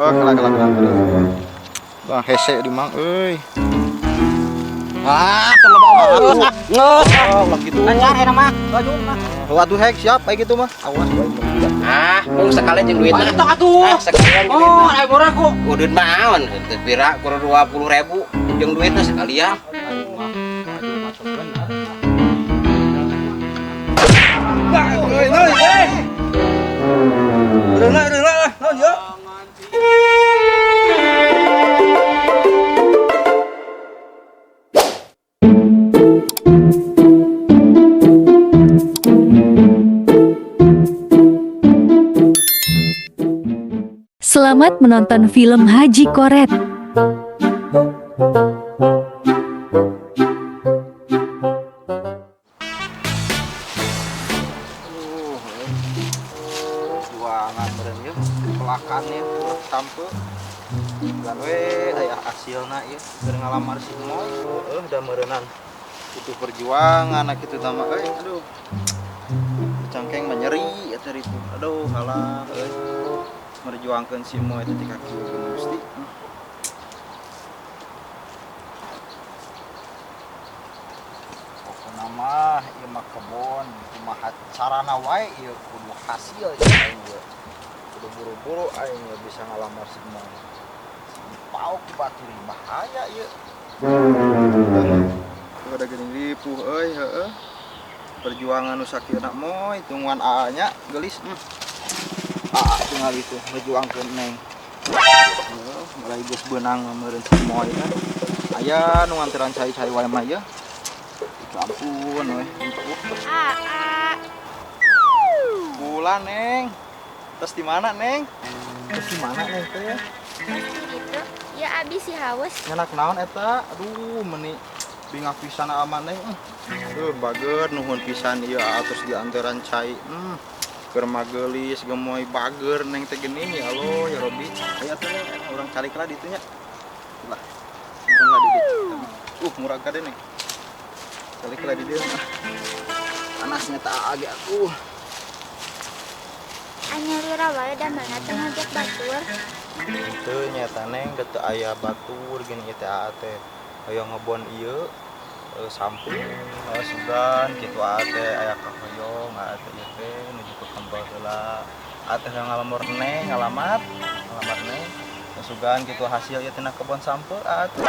Oh, kelak. Bang hese di mang euy. Terlalu bagus. Nges. Oh, gitu. Lancar enak mah. Baju mah. Waduh hek siap kayak gitu mah. Awas bae Mung sekalian jeung duitna. Atuh atuh. Sekalian Oh, aya murah ku. udun naon? Teu pira kurang 20.000 jeung duitna sekalian. Selamat menonton film Haji Koret. juangan beren ieu pelakannya sampe dan we aya hasilna ieu keur ngalamar si Moy da meureunnan itu perjuangan kitu tama aduh cangkeng mah nyeri eta itu aduh halah merjuangkeun si Moy teh ka kieu Gusti pokona mah ieu mah kebon kumaha carana wae ieu kudu hasil aing ieu kudu buru-buru aing bisa ngalamar si Moy pau ku batur bahaya ieu udah geuning ripuh euy heueuh perjuangan nu sakieuna Moy tungguan AA nya geulis AA tinggal itu berjuangkeun neng mulai geus beunang meureun si Moy kan aya nu nganteran cai-cai wae mah ieu ampun we bulan neng terus di mana neng terus di mana neng teh ya gitu ya abis si haus enak naon eta aduh meni bingak pisan aman neng bager nuhun pisan ieu terus di antaran cai keur magelis gemoy bager neng teh geuning ya Allah ya Robbi aya teh urang cari kala ditu nya lah simpen lah di ditu murah kade neng cari kala di dieu panasnya tak age aku anyarira wae da mana teh ngajak batur teu nyata neng teu aya batur gini teh teh aya ngebon ieu sampul sugan kitu teh aya kahoyong teh ieu teh nuju ke kembal heula teh ngalamar ngalamat neng sugan kitu hasil ieu teh kebon sampul atuh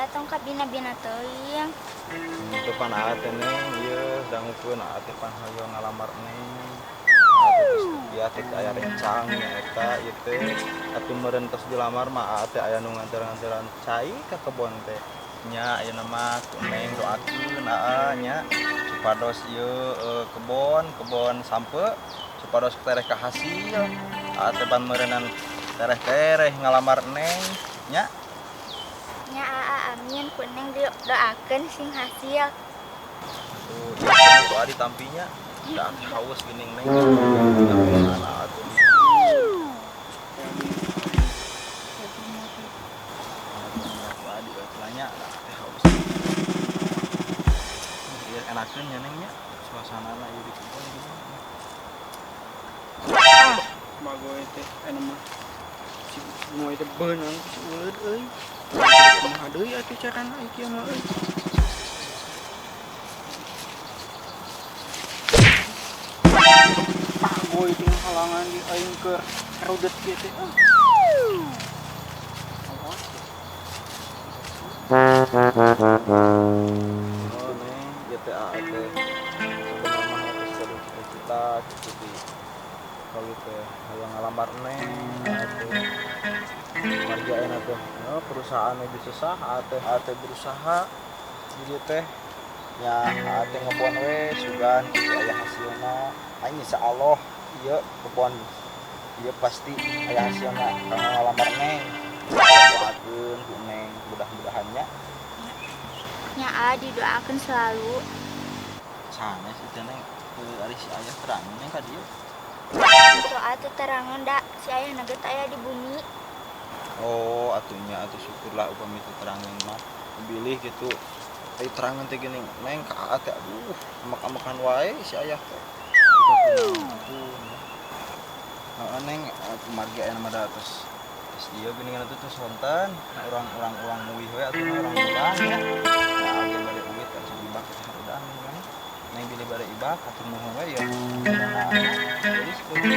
atong ka bina-bina teuing depan teh neng ieu dangukeun teh pan hoyong ngalamar neng dia teh aya rencang eta ieu teh atuh meureun tos dilamar mah teh aya nu nganter-nganteran cai ka kebon teh nya ayeuna mah ku neng doakeun nya supados ieu kebon sampe supados tereh ka hasil teh pan meureunan tereh ngalamar neng nya amin ku neng doakeun sing hasil tuh ieu doa ditampinya da haus geuning neng anak atuh enakeun nya neng nya suasanana ieu di kebon gini magoe teh anu mah si Moy teh beunang si uleud euy kumaha deui atuh carana ieu kieu mah euy boy tinggal halangan di aing keur karudet kieu teh cita-cita gitu kalau teh hayang ngalamar neng warga enak tuh perusahaan lebih susah ate berusaha jadi teh ya ate ngebon we sugan aya hasilna aing insyaallah ieu kebon ieu pasti aya hasilna kana ngalamar neng doakeun ku neng mudah-mudahan nya didoakeun selalu sanes itu neng ari si ayah terang neng ka dieu itu atuh terangan da si ayah naget aya di bumi oh atunya atuh syukurlah upami itu terangan mah pilih gitu ai terangan teh geuning neng ka teh aduh makan wae si ayah teh ampun neng marga aya mah da terus Terus dia gini kan tuh sonten orang muih we atuh orang bilang ya. Nah, age bari uwit kan ibak teh udah kan. Neng bili bari ibak atuh muih we ya. Jadi seperti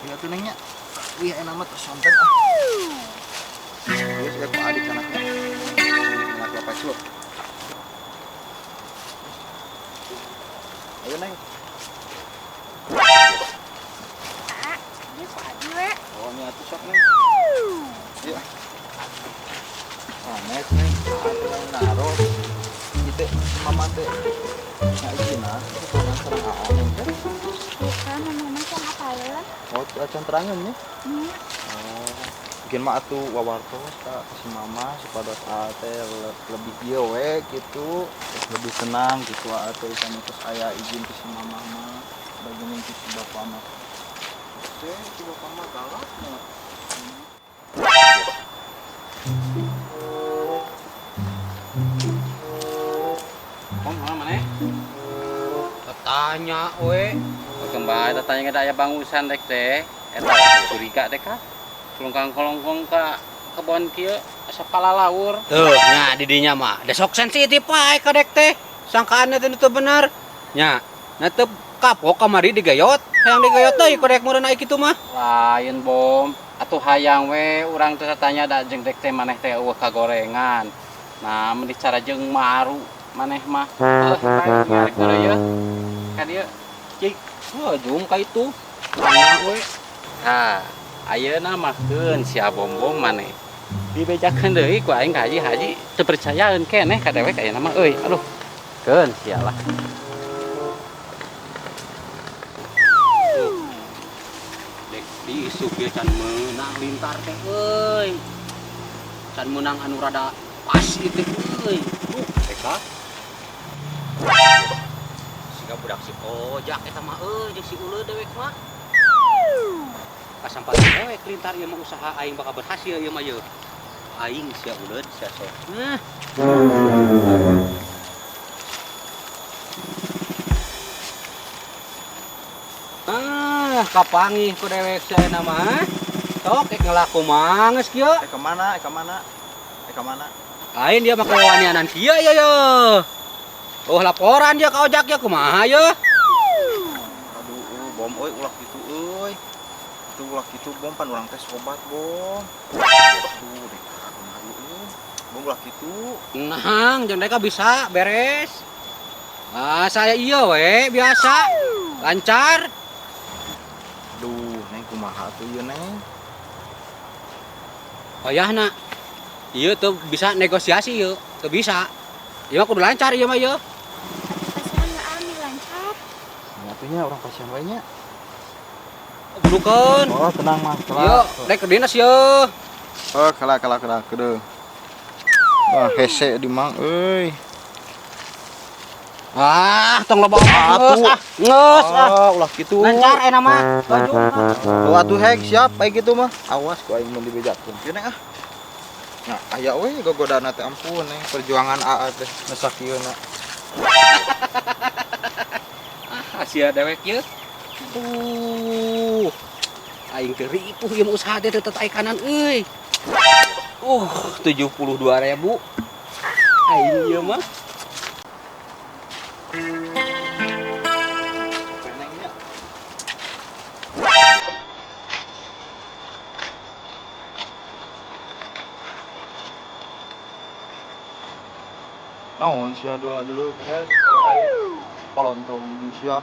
iya tuh nengnya. Wih enak mah terus sonten ah. Terus ya ku adik anaknya. Anak bapak cuy. Ayo neng. Dia kok ada we? Oh ini atuh sok neng. Iya. Nek neng. Atuh neng naruh. Kita mama teh. Nah izina. Kita serang aon neng teh. Bukan, mama kan apalin. Oh acan terangan ya. Hmm. Oh. Bikin mah atuh wawartos tak si mama supados teh lebih ieu we gitu. Terus lebih senang gitu atuh ikan terus aya izin ke si mama mah. Bagini ke si bapak mah. Si bapak mah galak mah. Om mana? Tanya we. Kembali tanya ke daya bangusan dek teh. Eta curiga dek ka. Kelongkang-kelongkong ka kebon kieu asa palalaur. Tuh, nya di dinya mah. Da sok sensitif wae ka dek teh. Sangkaanna teh teu bener. Nya, na teu kapok kamari digayot. Hayang digayot deui ku dek meureun ai kitu mah. Lain bom. Atuh hayang we urang teh tanya da jeung dek teh maneh teh eueuh kagorengan. Nah, meni cara jeung maru maneh mah. Ngarek meureun ya. Ka dieu cik, jum ka itu. Tanya we. Ha, ayeuna mah keun sia bom-bom maneh. Dibejakeun deui ku aing ka haji teu percayaeun keneh ka dewek ayeuna mah euy. Aduh. Keun sialah. Dek diisuk ge can meunang lintar teh euy. Can meunang anu rada pas ieu euy. Teka. Siga budak si ojak eta mah euy jeung si uleud dewek mah. Kasampat dewek lintar ieu mah usaha aing bakal berhasil ieu mah ieu. Aing sia uleud sia sok. Nah. Kapangi ku dewek saya nama. Sok ek ngelaku manges kieu. Kemana? Kemana? Kemana? Lain dia make wanianan kieu ya ya. Oh laporan dia ka ojak ya kumaha ya. Aduh, bom euy ulah kitu euy. Itu ulah kitu bom pan urang teh sobat bom. Aduh, dek kumaha euy. Bom ulah kitu. Nang, jeung mereka bisa beres. Ah, saya iya we, biasa. Lancar. Duh, neng kumaha tuh ieu neng? Oyahna. Ieu tuh bisa negosiasi ieu, tuh bisa. Ieu mah kudu lancar ieu mah ieu. Pasien nggak ambil lancar. Nyatunya orang pasien we nya. Budukeun. Oh, tenang mah. Ieu, rek dinas ieu. Oh, kala kedeu. Wah, hese di mang euy. Ah, tong loba ngeus ah. Ngeus ah. Oh, ulah kitu. Lancar eta mah. Baju. Tuh atuh hek siap baik gitu mah. Awas ku aing mun dibejakeun. Kieu neng ah. Nah, aya we gogodana teh ampun neng perjuangan AA teh nesak kieu na. Ah, sia dewek ieu. Aing teh ripuh ieu usaha teh teu tai kanan euy. 72.000. Aing ieu mah. Nengnya. Naon sia dulu kan. Polontong di sia.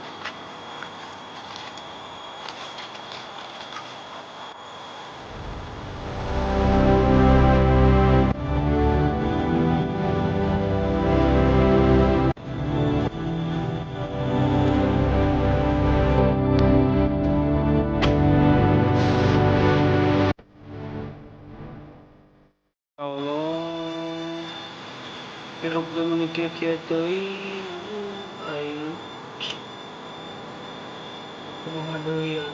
Allah, hidup gue mikir-mikir deui, aing kumaha deui ya.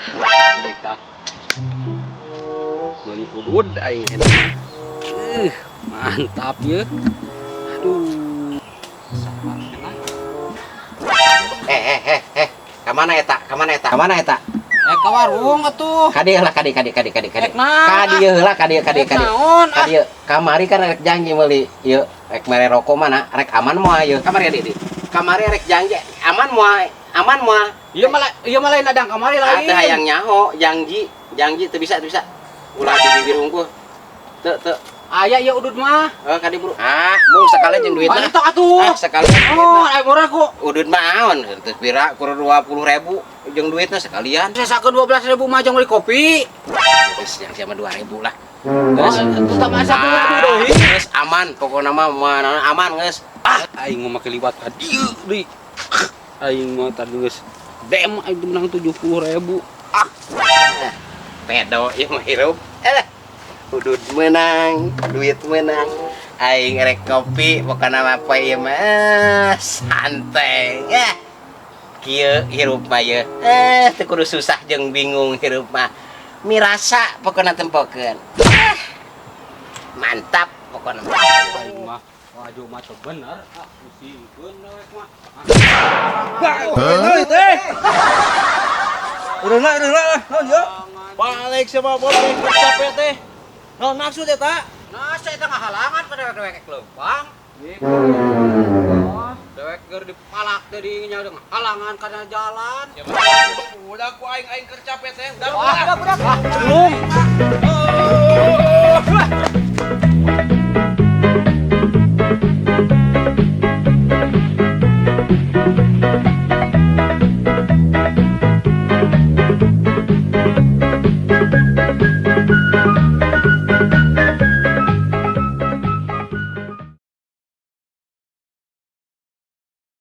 Kita beli udud aing mantap ya. Aduh. Kamana eta? Ke warung atuh. Kadi heula kadi. Rek naon? Kadi heula kadi. Naon? Kadi kamari kan rek janji meuli ieu rek mere rokok mana rek aman moal ieu. Kamari di. Kamari rek janji aman moal. Ieu mah lain adang kamari lain. Ada hayang nyaho janji teu bisa. Ulah di bibir unggul. Teu. Aya ieu udud mah. Kadi buru. Mung sekalian jeung duitna. Banyak atuh. Sekalian. Oh, aya murah ku. Udud naon? Teu pira kur 20.000 jeung duitna sekalian. Saya sakeun 12.000 mah jeung beli kopi. Geus yang sama 2.000 lah. Terus tetep asa 10.000 deui. Geus aman pokona mah aman geus. Aing mah make liwat ka dieu deui. Aing mah tadi geus dem aing menang 70.000. Pedo ieu mah hirup. Udud menang, duit menang. Aing rek kopi pokona mah poe ieu mah santai. Kieu hirup mah ieu. Teu kudu susah jeung bingung hirup mah. Mirasa pokona tempokeun. Mantap pokona mah. Aing mah waju mah teu bener. Pusingkeun rek mah. Udah lah, non yo. Balik sama boleh capek teh. Non maksud eta? Nah, saya tengah halangan pada dewek leumpang. Dewek keur dipalak teh nya dengan halangan kana jalan. Udah ku aing keur capek teh. Udah. Belum.